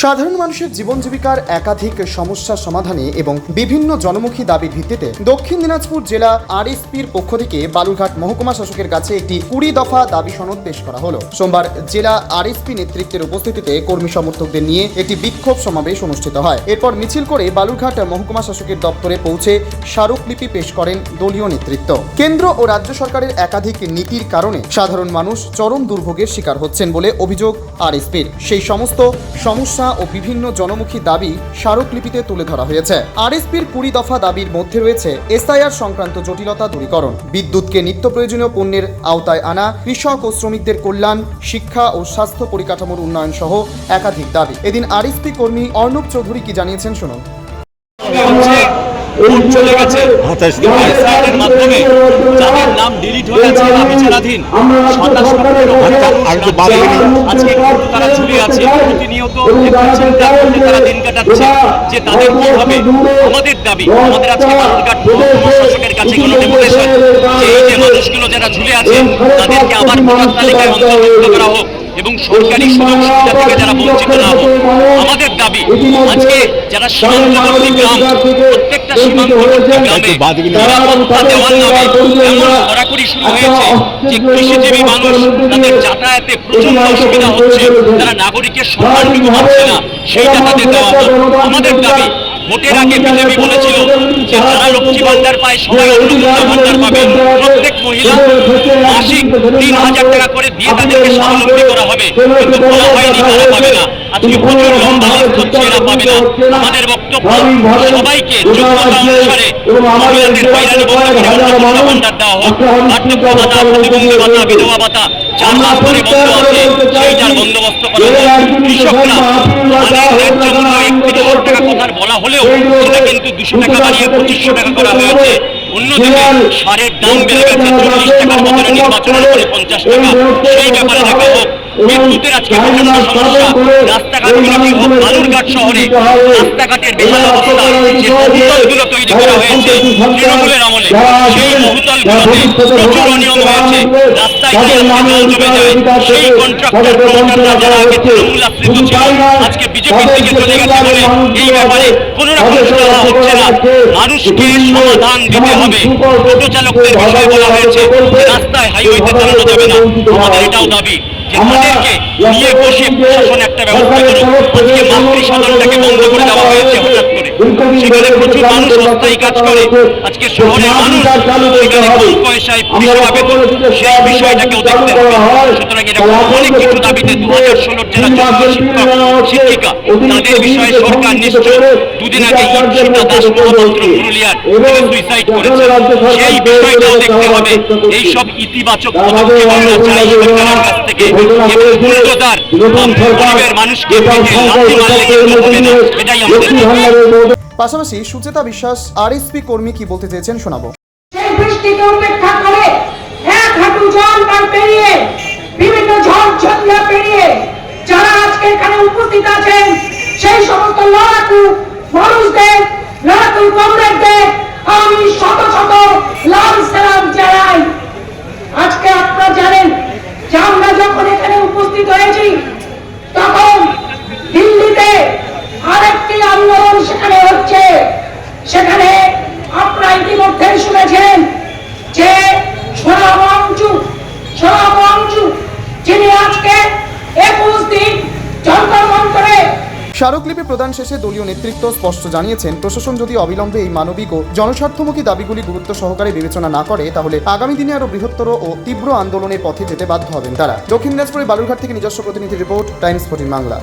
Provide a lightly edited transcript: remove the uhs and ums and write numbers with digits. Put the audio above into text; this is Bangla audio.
সাধারণ মানুষের জীবন জীবিকার একাধিক সমস্যা সমাধানে এবং বিভিন্ন জনমুখী দাবির ভিত্তিতে দক্ষিণ দিনাজপুর জেলা আরএসপির পক্ষ থেকে বালুরঘাট মহকুমা শাসকের কাছে একটি 20 দফা দাবি সনদ পেশ করা হলো। সোমবার জেলা আরএসপি নেতৃত্বের উপস্থিতিতে কর্মী সমর্থকদের নিয়ে একটি বিক্ষোভ সমাবেশ অনুষ্ঠিত হয়। এরপর মিছিল করে বালুরঘাট মহকুমা শাসকের দপ্তরে পৌঁছে স্মারকলিপি পেশ করেন দলীয় নেতৃত্ব। কেন্দ্র ও রাজ্য সরকারের একাধিক নীতির কারণে সাধারণ মানুষ চরম দুর্ভোগের শিকার হচ্ছেন বলে অভিযোগ আরএসপির। সেই সমস্ত সমস্যা ও বিভিন্ন জনমুখী দাবি স্মারকলিপিতে তুলে ধরা হয়েছে। আরএসপির 20 দফা দাবির মধ্যে রয়েছে এসআইআর সংক্রান্ত জটিলতা দূরীকরণ, বিদ্যুৎকে নিত্য প্রয়োজনীয় পণ্যের আওতায় আনা, কৃষক ও শ্রমিকদের কল্যাণ, শিক্ষা ও স্বাস্থ্য পরিকাঠামোর উন্নয়ন সহ একাধিক দাবি। এদিন আরএসপি কর্মী অর্ণব চৌধুরী কি জানিয়েছেন শুনুন। চলে গেছে এসআইআরের মাধ্যমে যাদের নাম ডিলিট হয়ে আছে বা বিচারাধীন আজকে তারা ঝুলে আছে। প্রতিনিয়ত চিন্তা করতে তারা দিন কাটাচ্ছে যে তাদের কি হবে। আমাদের দাবি, আমাদের আজকে বালুরঘাট মহকুমা শাসকের কাছে কোনো ডেপুটেশন যে এই যে মানুষগুলো যারা ঝুলে আছে তাদেরকে আবার ভোটার তালিকায় অন্তর্ভুক্ত করা হোক এবং সরকারি সুযোগ সুবিধা থেকে যারা বঞ্চিত না হোক। আমাদের দাবি আজকে যারা সীমান্তবর্তী গ্রাম, প্রত্যেকটা সীমান্তবর্তী গ্রামে নিরাপত্তা দেওয়ার নামে এমন কড়াকড়ি শুরু হয়েছে যে কৃষিজীবী মানুষ তাদের যাতায়াতে প্রচন্ড অসুবিধা হচ্ছে, তারা নাগরিকের সম্মানটুকু পাচ্ছে না, সেইটা তাদের দেওয়া হোক। আমাদের দাবি, ভোটের আগে বিজেপি বলেছিল যে যারা লক্ষ্মী ভান্ডার পায় সবাই অন্নপূর্ণা ভান্ডার পাবে, প্রত্যেক মহিলা মাসিক 3,000 টাকা করে দিয়ে তাদেরকে স্বাবলম্বী করা হবে, কিন্তু বলা হয়নি তারা পাবে না। আজকে প্রচুর লম্বা লিস্ট হচ্ছে এরা পাবে না। আমাদের বক্তব্য সবাইকে যোগ্যতা অনুসারে মহিলাদের হয়রানি বন্ধ করে অন্নপূর্ণা ভান্ডার দেওয়া হোক, বার্ধক্য ভাতা, প্রতিবন্ধী ভাতা, বিধবা ভাতা যার হাত ধরে বন্ধ আছে সেইটার বন্দোবস্ত করা হোক। কৃষকরা তাদের জন্য 31,000 টাকা কথার বলা হলেও সেটা কিন্তু 200 টাকা বাড়িয়ে 2500 টাকা করা হয়েছে। অন্যদিকে সারের দাম বেড়ে গেছে 40 টাকার বদলে নির্বাচনের পরে 50 টাকা, সেই ব্যাপারে দেখা হোক। বিদ্যুতের আজকে প্রচন্ড সমস্যা, রাস্তাঘাটগুলোতে হোক, বালুরঘাট শহরে রাস্তাঘাটের বেহাল অবস্থা, যে বহুতলগুলো তৈরি করা হয়েছে তৃণমূলের আমলে, সেই বহুতলগুলোতে প্রচুর অনিয়ম হয়েছে, রাস্তায় জল জমে যায়। সেই কন্ট্রাক্টর প্রমোটাররা যারা আগে তৃণমূল আশ্রিত ছিল আজকে বিজেপির দিকে চলে গেছে বলে এই ব্যাপারে কোনো রকম সুরাহা হচ্ছে না। মানুষকে সমাধান দিতে হবে। টোটো চালকদের বিষয়ে বলা হয়েছে রাস্তায় হাইওয়েতে চালানো যাবে না। আমাদের এটাও দাবি যে তাদেরকে নিয়ে বসে প্রশাসন একটা ব্যবস্থা করুক। আজকে মাতৃ সদনটাকে বন্ধ করে দেওয়া হয়েছে হঠাৎ করে, সেখানে প্রচুর মানুষ অস্থায়ী কাজ করে। আজকে শহরের মানুষ সেখানে কম পয়সায় পরিষেবা পেত, সেই বিষয়টাকেও দেখতে হবে। সুতরাং এরকম অনেক কিছু দাবিতে 2016 যারা যোগ্য শিক্ষক শিক্ষিকা তাদের বিষয়ে সরকার নিশ্চয়, দুদিন আগে ঈপ্সিতা দাস মহাপাত্র পুরুলিয়ার সুইসাইড করেছে, সেই বিষয়টাও দেখতে হবে। এইসব ইতিবাচক পদক্ষেপ আমরা চাই সরকারের কাছ থেকে, এবং বুলডোজার গরিবের মানুষকে লাথি মারলে কিন্তু হবে না, এটাই আমাদের। পাশাপাশি সুচেতা বিশ্বাস আরএসপি কর্মী কি বলতে চেয়েছেন শোনাবো। সেই বৃষ্টিকে উপেক্ষা করে এক হাঁটু জল পার পেরিয়ে বিভিন্ন ঝড় ঝঞ্ঝা পেরিয়ে যারা আজকে এখানে উপস্থিত আছেন সেই সমস্ত লড়াকু মানুষদের, লড়াকু কমরেডদের আমি শত শত লাল সালাম জানাই। আজকে আপনারা জানেন যে আমরা যখন এখানে উপস্থিত হয়েছি তখন দিল্লিতে আরেকটি আন্দোলন সেখানে হচ্ছে। সেখানে আপনারা ইতিমধ্যে শুনেছেন যে সোনাম অঞ্জু যিনি আজকে 21 দিন যন্তর মন্তরে। স্মারকলিপি প্রদান শেষে দলীয় নেতৃত্ব স্পষ্ট জানিয়েছেন, প্রশাসন যদি অবিলম্বে এই মানবিক ও জনস্বার্থমুখী দাবিগুলি গুরুত্ব সহকারে বিবেচনা না করে তাহলে আগামী দিনে আরো বৃহত্তর ও তীব্র আন্দোলনের পথে যেতে বাধ্য হবেন তারা। দক্ষিণ দিনাজপুরের বালুরঘাট থেকে নিজস্ব প্রতিনিধি রিপোর্ট, টাইমস 14 বাংলা।